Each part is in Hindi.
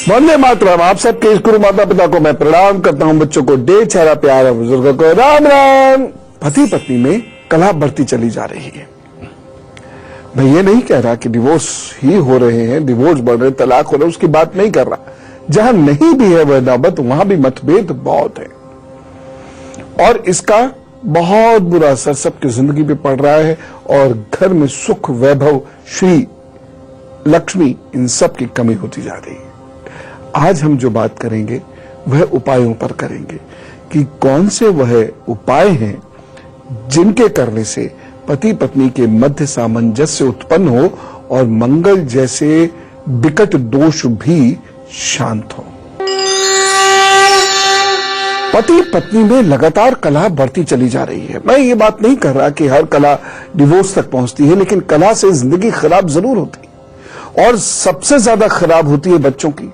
वंदे मातरम। आप सबके इस गुरु माता पिता को मैं प्रणाम करता हूं, बच्चों को ढेर सारा प्यार है, बुजुर्गों को राम राम। पति पत्नी में कलह बढ़ती चली जा रही है। मैं ये नहीं कह रहा कि डिवोर्स ही हो रहे हैं, डिवोर्स बढ़ रहे, तलाक हो रहे, उसकी बात नहीं कर रहा। जहां नहीं भी है वह नौबत, वहां भी मतभेद बहुत है और इसका बहुत बुरा असर सबकी जिंदगी पे पड़ रहा है और घर में सुख, वैभव, श्री लक्ष्मी, इन सब की कमी होती जा रही है। आज हम जो बात करेंगे वह उपायों पर करेंगे कि कौन से वह उपाय हैं जिनके करने से पति पत्नी के मध्य सामंजस्य उत्पन्न हो और मंगल जैसे विकट दोष भी शांत हो। पति पत्नी में लगातार कलह बढ़ती चली जा रही है। मैं ये बात नहीं कर रहा कि हर कलह डिवोर्स तक पहुंचती है, लेकिन कलह से जिंदगी खराब जरूर होती है और सबसे ज्यादा खराब होती है बच्चों की,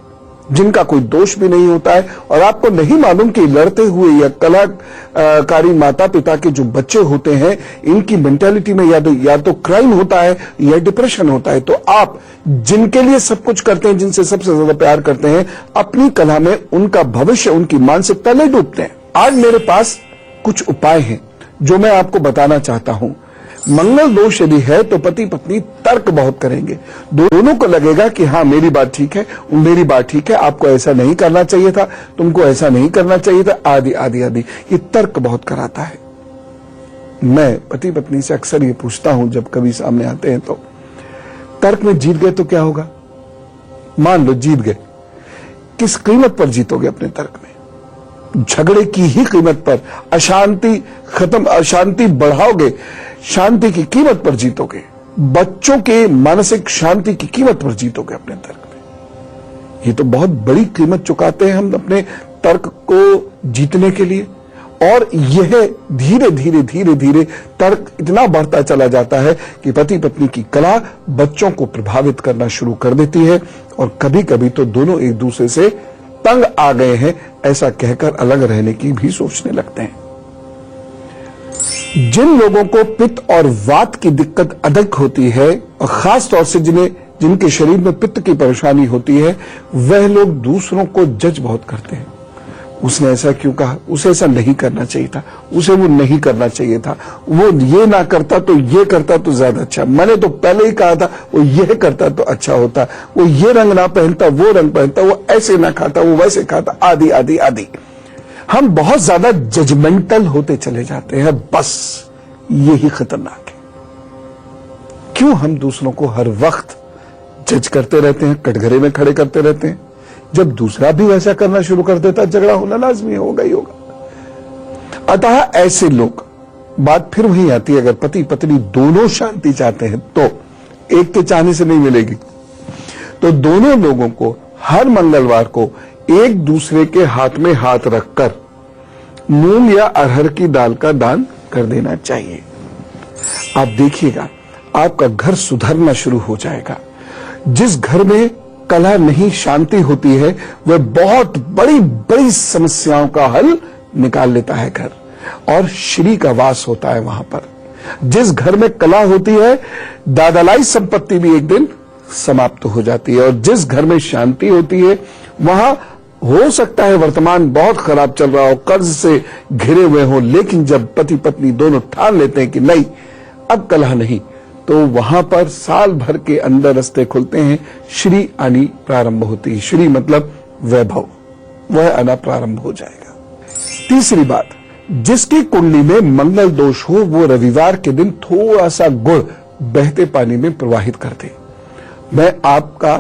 जिनका कोई दोष भी नहीं होता है और आपको नहीं मालूम कि लड़ते हुए या कलहकारी माता पिता के जो बच्चे होते हैं, इनकी मेंटालिटी में या तो क्राइम होता है या डिप्रेशन होता है। तो आप जिनके लिए सब कुछ करते हैं, जिनसे सबसे ज्यादा प्यार करते हैं, अपनी कलह में उनका भविष्य, उनकी मानसिकता ले डूबते हैं। आज मेरे पास कुछ उपाय हैं जो मैं आपको बताना चाहता हूं। मंगल दोष यदि है तो पति पत्नी तर्क बहुत करेंगे, दोनों को लगेगा कि हाँ मेरी बात ठीक है, मेरी बात ठीक है, आपको ऐसा नहीं करना चाहिए था, तुमको ऐसा नहीं करना चाहिए था, आदि आदि आदि। ये तर्क बहुत कराता है। मैं पति पत्नी से अक्सर ये पूछता हूं जब कभी सामने आते हैं तो, तर्क में जीत गए तो क्या होगा? मान लो जीत गए, किस कीमत पर जीतोगे अपने तर्क में? झगड़े की ही कीमत पर, अशांति खत्म, अशांति बढ़ाओगे, शांति की कीमत पर जीतोगे, बच्चों के मानसिक शांति की कीमत पर जीतोगे अपने तर्क में। ये तो बहुत बड़ी कीमत चुकाते हैं हम अपने तर्क को जीतने के लिए और यह धीरे धीरे धीरे धीरे तर्क इतना बढ़ता चला जाता है कि पति पत्नी की कलह बच्चों को प्रभावित करना शुरू कर देती है और कभी कभी तो दोनों एक दूसरे से तंग आ गए हैं ऐसा कहकर अलग रहने की भी सोचने लगते हैं। जिन लोगों को पित्त और वात की दिक्कत अधिक होती है और खास तौर से जिनके शरीर में पित्त की परेशानी होती है, वह लोग दूसरों को जज बहुत करते हैं। उसने ऐसा क्यों कहा, उसे ऐसा नहीं करना चाहिए था, उसे वो नहीं करना चाहिए था, वो ये ना करता तो ये करता तो ज्यादा अच्छा, मैंने तो पहले ही कहा था वो ये करता तो अच्छा होता, वो ये रंग ना पहनता वो रंग पहनता, वो ऐसे ना खाता वो वैसे खाता, आदि आदि आदि। हम बहुत ज्यादा जजमेंटल होते चले जाते हैं, बस यही खतरनाक है। क्यों हम दूसरों को हर वक्त जज करते रहते हैं, कटघरे में खड़े करते रहते हैं? जब दूसरा भी वैसा करना शुरू कर देता, झगड़ा होना लाजमी होगा ही होगा। अतः ऐसे लोग, बात फिर वही आती है, अगर पति पत्नी दोनों शांति चाहते हैं तो एक के चाहने से नहीं मिलेगी, तो दोनों लोगों को हर मंगलवार को एक दूसरे के हाथ में हाथ रखकर मूंग या अरहर की दाल का दान कर देना चाहिए। आप देखिएगा आपका घर सुधरना शुरू हो जाएगा। जिस घर में कलह नहीं, शांति होती है, वह बहुत बड़ी बड़ी समस्याओं का हल निकाल लेता है घर, और श्री का वास होता है वहां पर। जिस घर में कलह होती है, दादालाई संपत्ति भी एक दिन समाप्त हो जाती है, और जिस घर में शांति होती है वहां हो सकता है वर्तमान बहुत खराब चल रहा हो, कर्ज से घिरे हुए हो, लेकिन जब पति पत्नी दोनों ठान लेते हैं कि नहीं अब कलह नहीं, तो वहां पर साल भर के अंदर रास्ते खुलते हैं, श्री आनी प्रारंभ होती है। श्री मतलब वैभव, वह आना प्रारंभ हो जाएगा। तीसरी बात, जिसकी कुंडली में मंगल दोष हो वो रविवार के दिन थोड़ा सा गुड़ बहते पानी में प्रवाहित कर दे। मैं आपका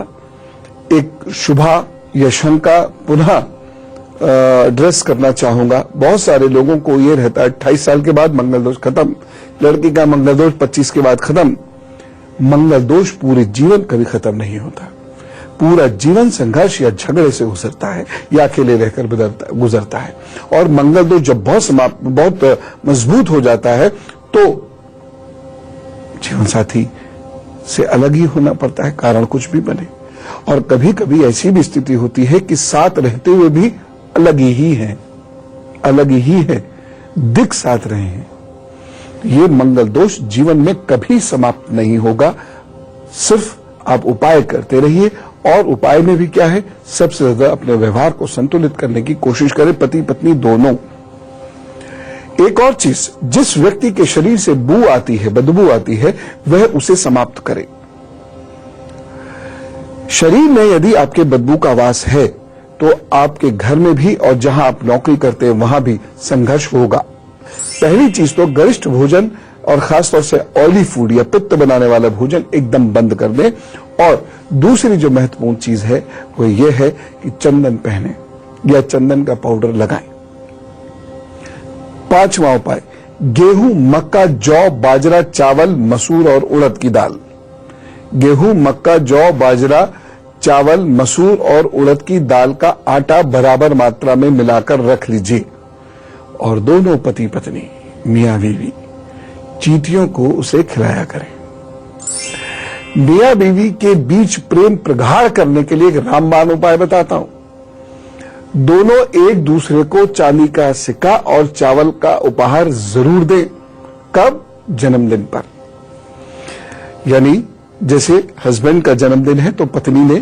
एक शुभा या शंका पुनः एड्रेस करना चाहूंगा। बहुत सारे लोगों को यह रहता है 28 साल के बाद मंगल दोष खत्म, लड़की का मंगल दोष 25 के बाद खत्म। मंगल दोष पूरे जीवन कभी खत्म नहीं होता, पूरा जीवन संघर्ष या झगड़े से गुजरता है या अकेले रहकर गुजरता है। और मंगल दोष जब बहुत मजबूत हो जाता है तो जीवन साथी से अलग ही होना पड़ता है, कारण कुछ भी बने। और कभी कभी ऐसी भी स्थिति होती है कि साथ रहते हुए भी अलग ही है, अलग ही है, दिख साथ रहे हैं। ये मंगल दोष जीवन में कभी समाप्त नहीं होगा। सिर्फ आप उपाय करते रहिए और उपाय में भी क्या है, सबसे ज्यादा अपने व्यवहार को संतुलित करने की कोशिश करें, पति पत्नी दोनों। एक और चीज, जिस व्यक्ति के शरीर से बू आती है, बदबू आती है, वह उसे समाप्त करे। शरीर में यदि आपके बदबू का वास है तो आपके घर में भी और जहां आप नौकरी करते हैं वहां भी संघर्ष होगा। पहली चीज तो गरिष्ठ भोजन और खासतौर से ऑयली फूड या पित्त बनाने वाला भोजन एकदम बंद कर दें। और दूसरी जो महत्वपूर्ण चीज है वो ये है कि चंदन पहने या चंदन का पाउडर लगाएं। पांचवा उपाय, गेहूं, मक्का, जौ, बाजरा, चावल, मसूर और उड़द की दाल। गेहूं, मक्का, जौ, बाजरा, चावल, मसूर और उड़द की दाल का आटा बराबर मात्रा में मिलाकर रख लीजिए और दोनों पति पत्नी, मियां बीवी, चींटियों को उसे खिलाया करें। मियां बीवी के बीच प्रेम प्रगाढ़ करने के लिए एक रामबाण उपाय बताता हूं। दोनों एक दूसरे को चांदी का सिक्का और चावल का उपहार जरूर दें। कब? जन्मदिन पर। यानी जैसे हस्बैंड का जन्मदिन है तो पत्नी ने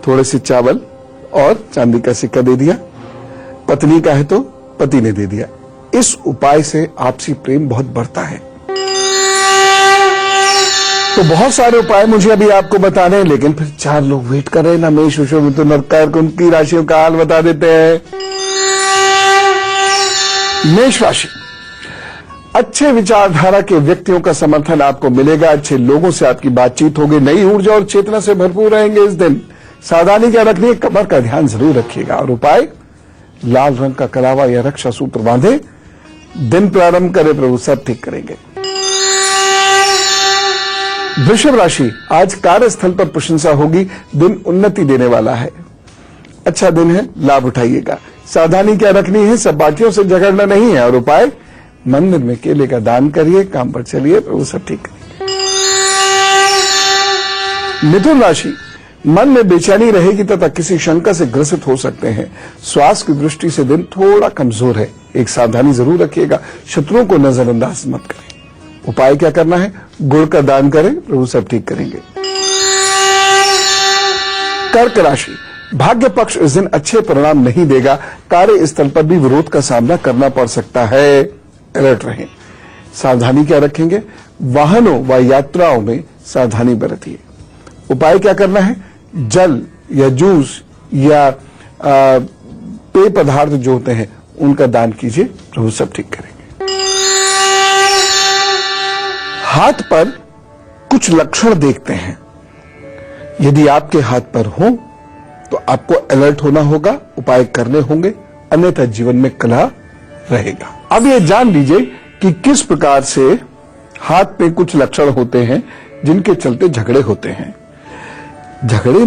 थोड़े से चावल और चांदी का सिक्का दे दिया, पत्नी का है तो पति ने दे दिया। इस उपाय से आपसी प्रेम बहुत बढ़ता है। तो बहुत सारे उपाय मुझे अभी आपको बताने हैं, लेकिन फिर 4 लोग वेट कर रहे हैं ना। मेष, वृषभ, मिथुन और कर्क, उनकी राशियों का हाल बता देते हैं। मेष राशि, अच्छे विचारधारा के व्यक्तियों का समर्थन आपको मिलेगा। अच्छे लोगों से आपकी बातचीत होगी। नई ऊर्जा और चेतना से भरपूर रहेंगे इस दिन। सावधानी क्या रखनी है, कमर का ध्यान जरूर रखिएगा। और उपाय, लाल रंग का कलावा या रक्षा सूत्र बांधे, दिन प्रारंभ करें, प्रभु सब ठीक करेंगे। वृषभ राशि, आज कार्यस्थल पर प्रशंसा होगी। दिन उन्नति देने वाला है, अच्छा दिन है, लाभ उठाइएगा। सावधानी क्या रखनी है, सब पार्टियों से झगड़ना नहीं है। और उपाय, मंदिर में केले का दान करिए, काम पर चलिए, प्रभु सब ठीक करेंगे। मिथुन राशि, मन में बेचैनी रहेगी तथा किसी शंका से ग्रसित हो सकते हैं। स्वास्थ्य की दृष्टि से दिन थोड़ा कमजोर है, एक सावधानी जरूर रखिएगा। शत्रुओं को नजरअंदाज मत करें। उपाय क्या करना है, गुड़ का दान करें, प्रभु सब ठीक करेंगे। कर्क राशि, भाग्य पक्ष इस दिन अच्छे परिणाम नहीं देगा। कार्यस्थल पर भी विरोध का सामना करना पड़ सकता है, अलर्ट रहें। सावधानी क्या रखेंगे, वाहनों व यात्राओं में सावधानी बरतिए। उपाय क्या करना है, जल या जूस या पेय पदार्थ जो होते हैं उनका दान कीजिए, प्रभु सब ठीक करेंगे। हाथ पर कुछ लक्षण देखते हैं, यदि आपके हाथ पर हो तो आपको अलर्ट होना होगा, उपाय करने होंगे, अन्यथा जीवन में कलह रहेगा। अब ये जान लीजिए कि किस प्रकार से हाथ पे कुछ लक्षण होते हैं जिनके चलते झगड़े होते हैं। झगड़े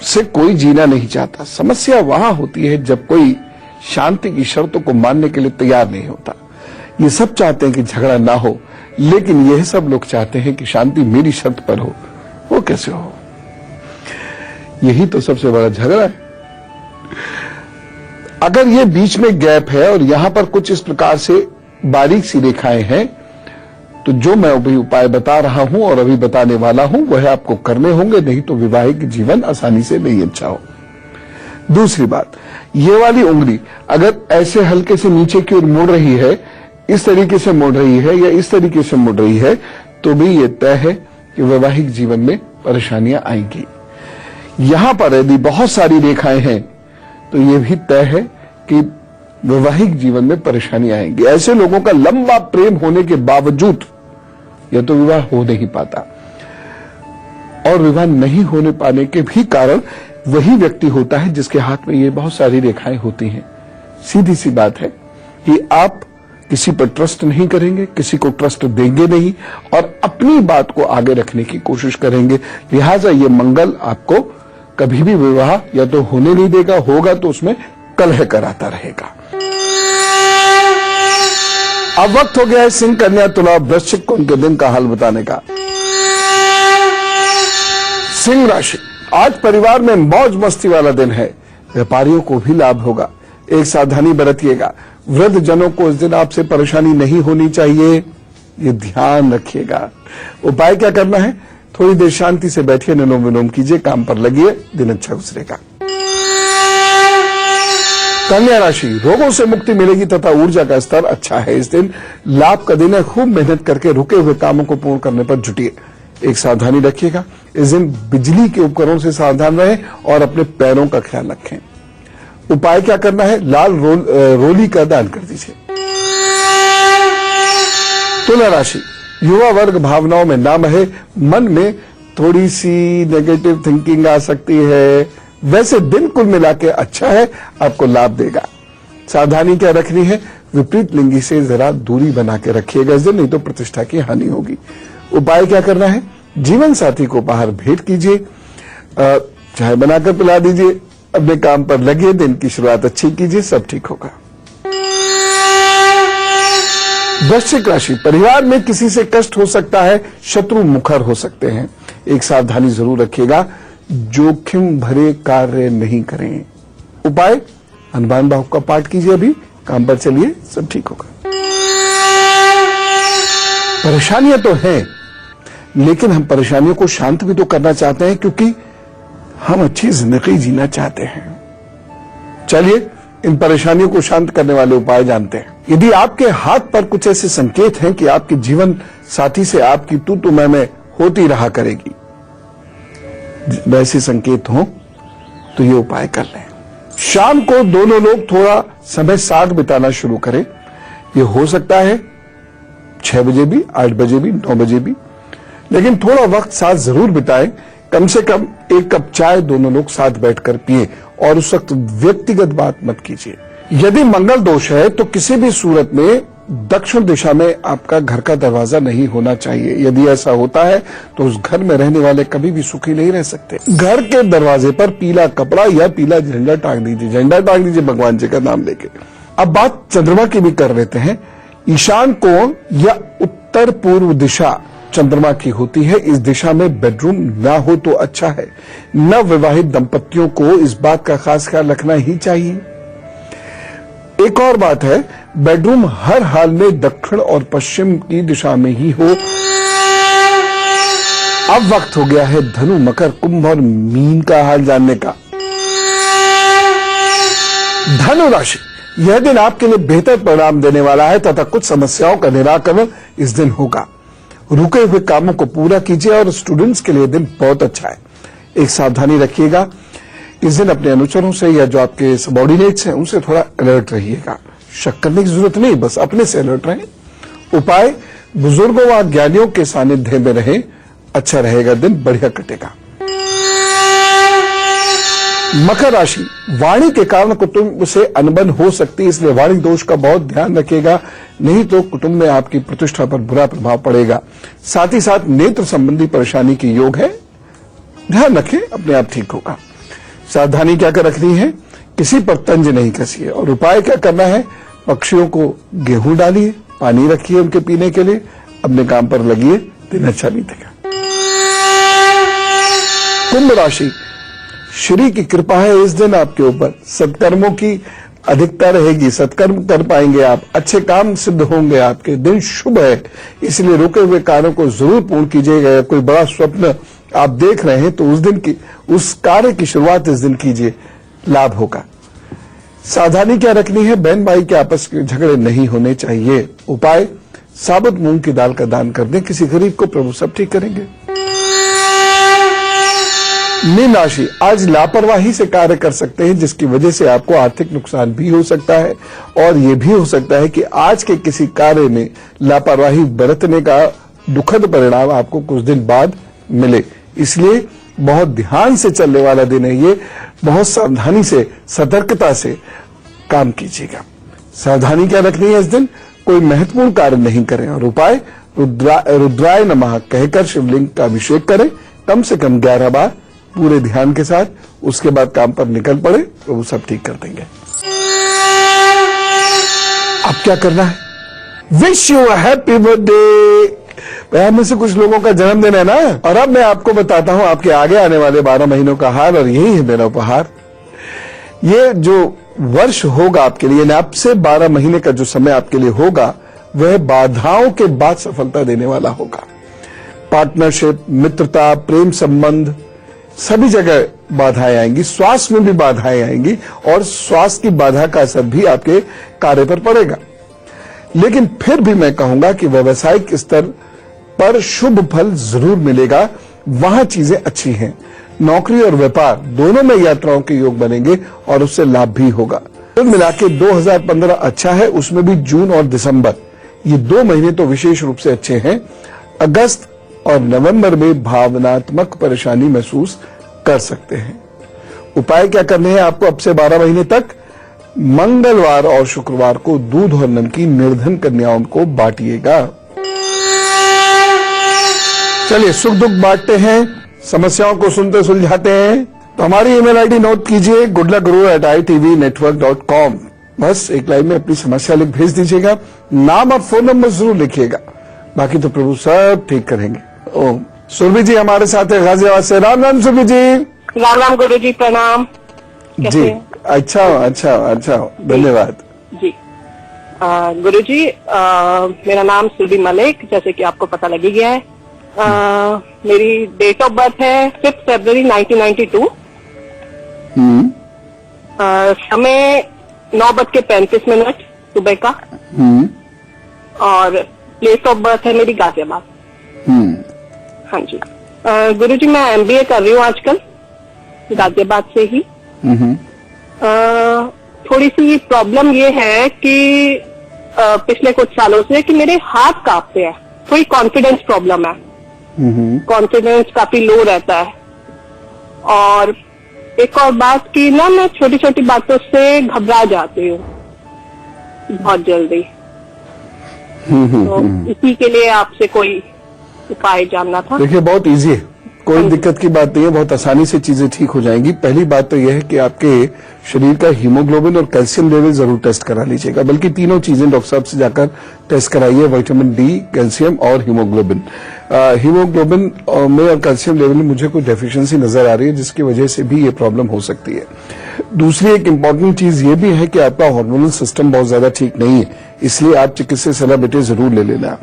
से कोई जीना नहीं चाहता। समस्या वहां होती है जब कोई शांति की शर्तों को मानने के लिए तैयार नहीं होता। ये सब चाहते हैं कि झगड़ा ना हो, लेकिन यह सब लोग चाहते हैं कि शांति मेरी शर्त पर हो। वो कैसे हो? यही तो सबसे बड़ा झगड़ा है। अगर ये बीच में गैप है और यहां पर कुछ इस प्रकार से बारीक सी रेखाएं हैं, तो जो मैं अभी उपाय बता रहा हूं और अभी बताने वाला हूं वह आपको करने होंगे, नहीं तो वैवाहिक जीवन आसानी से नहीं अच्छा हो। दूसरी बात, ये वाली उंगली अगर ऐसे हल्के से नीचे की ओर मुड़ रही है, इस तरीके से मुड़ रही है या इस तरीके से मुड़ रही है, तो भी ये तय है कि वैवाहिक जीवन में परेशानियां आएंगी। यहां पर यदि बहुत सारी रेखाएं हैं तो यह भी तय है कि वैवाहिक जीवन में परेशानी आएंगी। ऐसे लोगों का लंबा प्रेम होने के बावजूद या तो विवाह हो नहीं पाता, और विवाह नहीं होने पाने के भी कारण वही व्यक्ति होता है जिसके हाथ में ये बहुत सारी रेखाएं होती हैं। सीधी सी बात है कि आप किसी पर ट्रस्ट नहीं करेंगे, किसी को ट्रस्ट देंगे नहीं और अपनी बात को आगे रखने की कोशिश करेंगे। लिहाजा ये मंगल आपको कभी भी विवाह या तो होने नहीं देगा, होगा तो उसमें कलह कराता रहेगा। अब वक्त हो गया है सिंह, कन्या, तुला, वृश्चिक को उनके दिन का हाल बताने का। सिंह राशि, आज परिवार में मौज मस्ती वाला दिन है। व्यापारियों को भी लाभ होगा, एक सावधानी बरतिएगा। वृद्ध जनों को इस दिन आपसे परेशानी नहीं होनी चाहिए, ये ध्यान रखिएगा। उपाय क्या करना है, थोड़ी देर शांति से बैठिए, अनुलोम विलोम कीजिए, काम पर लगिए, दिन अच्छा गुजरेगा। कन्या राशि, रोगों से मुक्ति मिलेगी तथा ऊर्जा का स्तर अच्छा है। इस दिन लाभ का दिन है। खूब मेहनत करके रुके हुए कामों को पूर्ण करने पर जुटिए। एक सावधानी रखिएगा, इस दिन बिजली के उपकरणों से सावधान रहें और अपने पैरों का ख्याल रखें। उपाय क्या करना है? लाल रोली का दान कर दीजिए। तुला राशि, युवा वर्ग भावनाओं में ना बहे, मन में थोड़ी सी नेगेटिव थिंकिंग आ सकती है। वैसे दिन कुल मिला के अच्छा है, आपको लाभ देगा। सावधानी क्या रखनी है? विपरीत लिंगी से जरा दूरी बना के रखिएगा इस दिन, नहीं तो प्रतिष्ठा की हानि होगी। उपाय क्या करना है? जीवन साथी को उपहार भेंट कीजिए, चाय बनाकर पिला दीजिए, अपने काम पर लगिए, दिन की शुरुआत अच्छी कीजिए, सब ठीक होगा। वृश्चिक राशि, परिवार में किसी से कष्ट हो सकता है, शत्रु मुखर हो सकते हैं। एक सावधानी जरूर रखिएगा, जोखिम भरे कार्य नहीं करें। उपाय, हनुमान बाहु का पाठ कीजिए, अभी काम पर चलिए, सब ठीक होगा। परेशानियां तो हैं, लेकिन हम परेशानियों को शांत भी तो करना चाहते हैं, क्योंकि हम अच्छी जिंदगी जीना चाहते हैं। चलिए इन परेशानियों को शांत करने वाले उपाय जानते हैं। यदि आपके हाथ पर कुछ ऐसे संकेत हैं कि आपके जीवन साथी से आपकी तू मैं होती रहा करेगी, वैसे संकेत हो तो ये उपाय कर लें। शाम को दोनों लोग थोड़ा समय साथ बिताना शुरू करें। ये हो सकता है 6 बजे भी, 8 बजे भी, 9 बजे भी, लेकिन थोड़ा वक्त साथ जरूर बिताएं। कम से कम 1 कप चाय दोनों लोग साथ बैठकर पिए और उस वक्त व्यक्तिगत बात मत कीजिए। यदि मंगल दोष है तो किसी भी सूरत में दक्षिण दिशा में आपका घर का दरवाजा नहीं होना चाहिए। यदि ऐसा होता है तो उस घर में रहने वाले कभी भी सुखी नहीं रह सकते। घर के दरवाजे पर पीला कपड़ा या पीला झंडा टांग दीजिए, झंडा टांग दीजिए भगवान जी का नाम लेके। अब बात चंद्रमा की भी कर लेते हैं। ईशान कोण या उत्तर पूर्व दिशा चंद्रमा की होती है। इस दिशा में बेडरूम ना हो तो अच्छा है। नवविवाहित दंपतियों को इस बात का खास ख्याल रखना ही चाहिए। एक और बात है, बेडरूम हर हाल में दक्षिण और पश्चिम की दिशा में ही हो। अब वक्त हो गया है धनु, मकर, कुंभ और मीन का हाल जानने का। धनु राशि, यह दिन आपके लिए बेहतर परिणाम देने वाला है तथा कुछ समस्याओं का निराकरण इस दिन होगा। रुके हुए कामों को पूरा कीजिए और स्टूडेंट्स के लिए दिन बहुत अच्छा है। एक सावधानी रखिएगा, इस दिन अपने अनुचरों से या जो आपके सबॉर्डिनेट्स हैं उनसे थोड़ा अलर्ट रहिएगा। शक करने की जरूरत नहीं, बस अपने से अलर्ट रहें। उपाय, बुजुर्गों व ज्ञानियों के सानिध्य में रहें, अच्छा रहेगा, दिन बढ़िया कटेगा। मकर राशि, वाणी के कारण कुटुंब से अनबन हो सकती है, इसलिए वाणी दोष का बहुत ध्यान रखिएगा, नहीं तो कुटुंब में आपकी प्रतिष्ठा पर बुरा प्रभाव पड़ेगा। साथ ही साथ नेत्र संबंधी परेशानी के योग है, ध्यान रखें, अपने आप ठीक होगा। सावधानी क्या कर रखनी है? किसी पर तंज नहीं कसिए। और उपाय क्या करना है? पक्षियों को गेहूं डालिए, पानी रखिए उनके पीने के लिए, अपने काम पर लगिए, दिन अच्छा बीतेगा। कुंभ राशि, श्री की कृपा है इस दिन आपके ऊपर, सत्कर्मों की अधिकता रहेगी, सत्कर्म कर पाएंगे आप, अच्छे काम सिद्ध होंगे, आपके दिन शुभ है, इसलिए रुके हुए कार्यों को जरूर पूर्ण कीजिएगा। कोई बड़ा स्वप्न आप देख रहे हैं तो उस दिन की उस कार्य की शुरुआत इस दिन कीजिए, लाभ होगा। सावधानी क्या रखनी है? बहन भाई के आपस के झगड़े नहीं होने चाहिए। उपाय, साबुत मूंग की दाल का दान कर दें किसी गरीब को, प्रभु सब ठीक करेंगे। मीन राशि, आज लापरवाही से कार्य कर सकते हैं जिसकी वजह से आपको आर्थिक नुकसान भी हो सकता है और यह भी हो सकता है कि आज के किसी कार्य में लापरवाही बरतने का दुखद परिणाम आपको कुछ दिन बाद मिले। इसलिए बहुत ध्यान से चलने वाला दिन है ये, बहुत सावधानी से, सतर्कता से काम कीजिएगा। सावधानी क्या रखनी है इस दिन? कोई महत्वपूर्ण कार्य नहीं करें। और उपाय, रुद्राय नमः कहकर शिवलिंग का अभिषेक करें कम से कम 11 बार पूरे ध्यान के साथ। उसके बाद काम पर निकल पड़े, तो वो सब ठीक कर देंगे। अब क्या करना है? Wish you a happy birthday. में से कुछ लोगों का जन्मदिन है ना, और अब मैं आपको बताता हूं आपके आगे आने वाले 12 महीनों का हाल, और यही है मेरा उपहार। ये जो वर्ष होगा आपके लिए, अब से 12 महीने का जो समय आपके लिए होगा, वह बाधाओं के बाद सफलता देने वाला होगा। पार्टनरशिप, मित्रता, प्रेम संबंध, सभी जगह बाधाएं आएंगी। स्वास्थ्य में भी बाधाएं आएंगी और स्वास्थ्य की बाधा का असर भी आपके कार्य पर पड़ेगा। लेकिन फिर भी मैं कहूंगा कि व्यवसायिक स्तर पर शुभ फल जरूर मिलेगा, वहां चीजें अच्छी हैं। नौकरी और व्यापार दोनों में यात्राओं के योग बनेंगे और उससे लाभ भी होगा। कुल मिला के 2015 अच्छा है, उसमें भी जून और दिसंबर ये 2 महीने तो विशेष रूप से अच्छे हैं। अगस्त और नवंबर में भावनात्मक परेशानी महसूस कर सकते हैं। उपाय क्या करने हैं आपको अब से 12 महीने तक? मंगलवार और शुक्रवार को दूध और नमकीन निर्धन कन्याओं को बांटिएगा। चलिए सुख दुख बांटते हैं, समस्याओं को सुनते सुलझाते हैं। तो हमारी ईमेल आईडी नोट कीजिए, goodluckguru@itvnetwork.com। बस एक लाइन में अपनी समस्या लिख भेज दीजिएगा, नाम और फोन नंबर जरूर लिखिएगा, बाकी तो प्रभु सब ठीक करेंगे। ओम। सुरभि जी हमारे साथ है गाजियाबाद से। राम राम सुरभि जी। राम राम गुरु जी, प्रणाम। जी अच्छा धन्यवाद जी। गुरु जी, मेरा नाम सुरभि मलिक, जैसे कि आपको पता लग ही गया है। मेरी डेट ऑफ बर्थ है 5 फरवरी 1992। समय 9:35 सुबह का। और प्लेस ऑफ बर्थ है मेरी गाजियाबाद। हाँ जी। गुरु जी, मैं MBA कर रही हूँ आजकल गाजियाबाद से ही। थोड़ी सी प्रॉब्लम ये है कि पिछले कुछ सालों से कि मेरे हाथ कांपते हैं, थोड़ी कॉन्फिडेंस प्रॉब्लम है। कॉन्फिडेंस काफी लो रहता है। और एक और बात की ना, मैं छोटी छोटी बातों से घबरा जाती हूँ बहुत जल्दी। तो इसी के लिए आपसे कोई उपाय जानना था। देखिए बहुत इजी है, कोई दिक्कत की बात नहीं है, बहुत आसानी से चीजें ठीक हो जाएंगी। पहली बात तो यह है कि आपके शरीर का हीमोग्लोबिन और कैल्शियम लेवल जरूर टेस्ट करा लीजिएगा, बल्कि तीनों चीजें डॉक्टर साहब से जाकर टेस्ट कराइए, विटामिन डी, कैल्शियम और हीमोग्लोबिन। हीमोग्लोबिन में और कैल्शियम लेवल में मुझे कोई डेफिशिएंसी नजर आ रही है, जिसकी वजह से भी ये प्रॉब्लम हो सकती है। दूसरी एक इम्पॉर्टेंट चीज ये भी है कि आपका हार्मोनल सिस्टम बहुत ज्यादा ठीक नहीं है, इसलिए आप चिकित्सक सलाह बेटे जरूर ले लेना,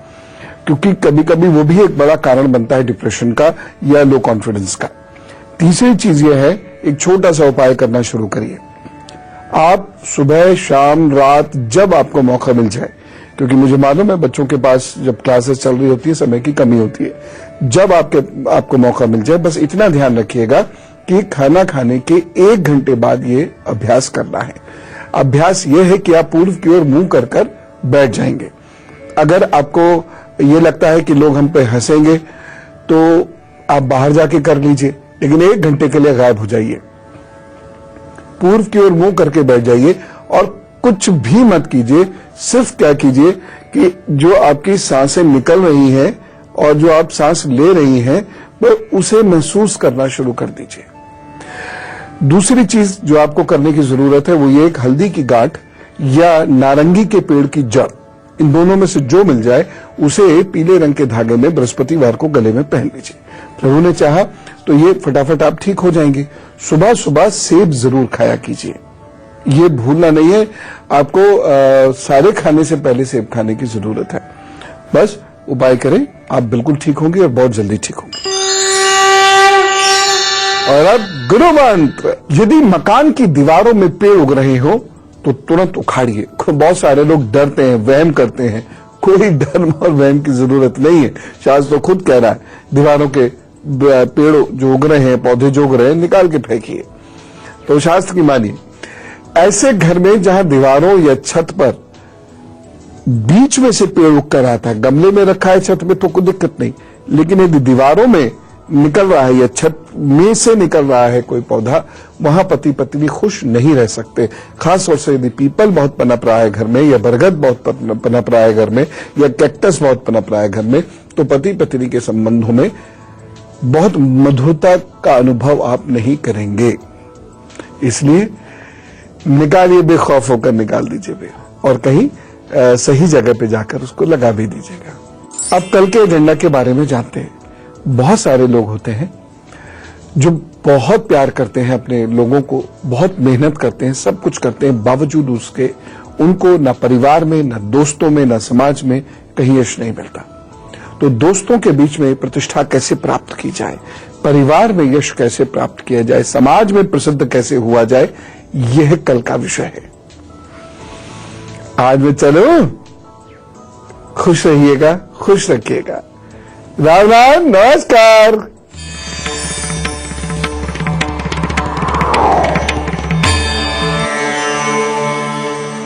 क्योंकि कभी कभी वो भी एक बड़ा कारण बनता है डिप्रेशन का या लो कॉन्फिडेंस का। तीसरी चीज ये है, एक छोटा सा उपाय करना शुरू करिए। आप सुबह, शाम, रात जब आपको मौका मिल जाए, क्योंकि मुझे मालूम है बच्चों के पास जब क्लासेस चल रही होती है समय की कमी होती है, जब आपको मौका मिल जाए बस इतना ध्यान रखिएगा कि खाना खाने के 1 घंटे बाद ये अभ्यास करना है। अभ्यास ये है कि आप पूर्व की ओर मुंह कर बैठ जाएंगे। अगर आपको ये लगता है कि लोग हम पे हंसेंगे तो आप बाहर जाके कर लीजिए, लेकिन 1 घंटे के लिए गायब हो जाइए, पूर्व की ओर मुंह करके बैठ जाइए और कुछ भी मत कीजिए। सिर्फ क्या कीजिए कि जो आपकी सांसें निकल रही हैं और जो आप सांस ले रही हैं उसे महसूस करना शुरू कर दीजिए। दूसरी चीज जो आपको करने की जरूरत है वो ये, एक हल्दी की गांठ या नारंगी के पेड़ की जड़, इन दोनों में से जो मिल जाए उसे पीले रंग के धागे में बृहस्पतिवार को गले में पहन लीजिए। प्रभु ने चाहा तो ये फटाफट आप ठीक हो जाएंगे। सुबह सुबह सेब जरूर खाया कीजिए, ये भूलना नहीं है। आपको सारे खाने से पहले सेब खाने की जरूरत है। बस उपाय करें, आप बिल्कुल ठीक होंगे और बहुत जल्दी ठीक होंगे। और अब गुरु मंत्र, यदि मकान की दीवारों में पेड़ उग रहे हो तो तुरंत उखाड़िए। बहुत सारे लोग डरते हैं, वहम करते हैं, कोई डर और वहम की जरूरत नहीं है। शास्त्र तो खुद कह रहा है दीवारों के पेड़ जो उग रहे हैं, पौधे जो उग रहे हैं, निकाल के फेंकिए। तो शास्त्र की मानिए। ऐसे घर में जहां दीवारों या छत पर बीच में से पेड़ उग कर आता है, गमले में रखा है छत में तो कोई दिक्कत नहीं, लेकिन यदि दीवारों में निकल रहा है या छत में से निकल रहा है कोई पौधा, वहां पति पत्नी खुश नहीं रह सकते। खास तौर से यदि पीपल बहुत पनप रहा है घर में, या बरगद बहुत पनप रहा है घर में, या कैक्टस बहुत पनप रहा है घर में, तो पति पत्नी के संबंधों में बहुत मधुरता का अनुभव आप नहीं करेंगे। इसलिए निकालिए, बेखौफ होकर निकाल दीजिए और कहीं सही जगह पे जाकर उसको लगा भी दीजिएगा। अब कल के एजेंडा के बारे में जानते हैं। बहुत सारे लोग होते हैं जो बहुत प्यार करते हैं अपने लोगों को, बहुत मेहनत करते हैं, सब कुछ करते हैं, बावजूद उसके उनको न परिवार में, न दोस्तों में, न समाज में कहीं यश नहीं मिलता। तो दोस्तों के बीच में प्रतिष्ठा कैसे प्राप्त की जाए, परिवार में यश कैसे प्राप्त किया जाए, समाज में प्रसिद्ध कैसे हुआ जाए, यह कल का विषय है। आज मैं चलो, खुश रहिएगा, खुश रखिएगा। राम राम, नमस्कार।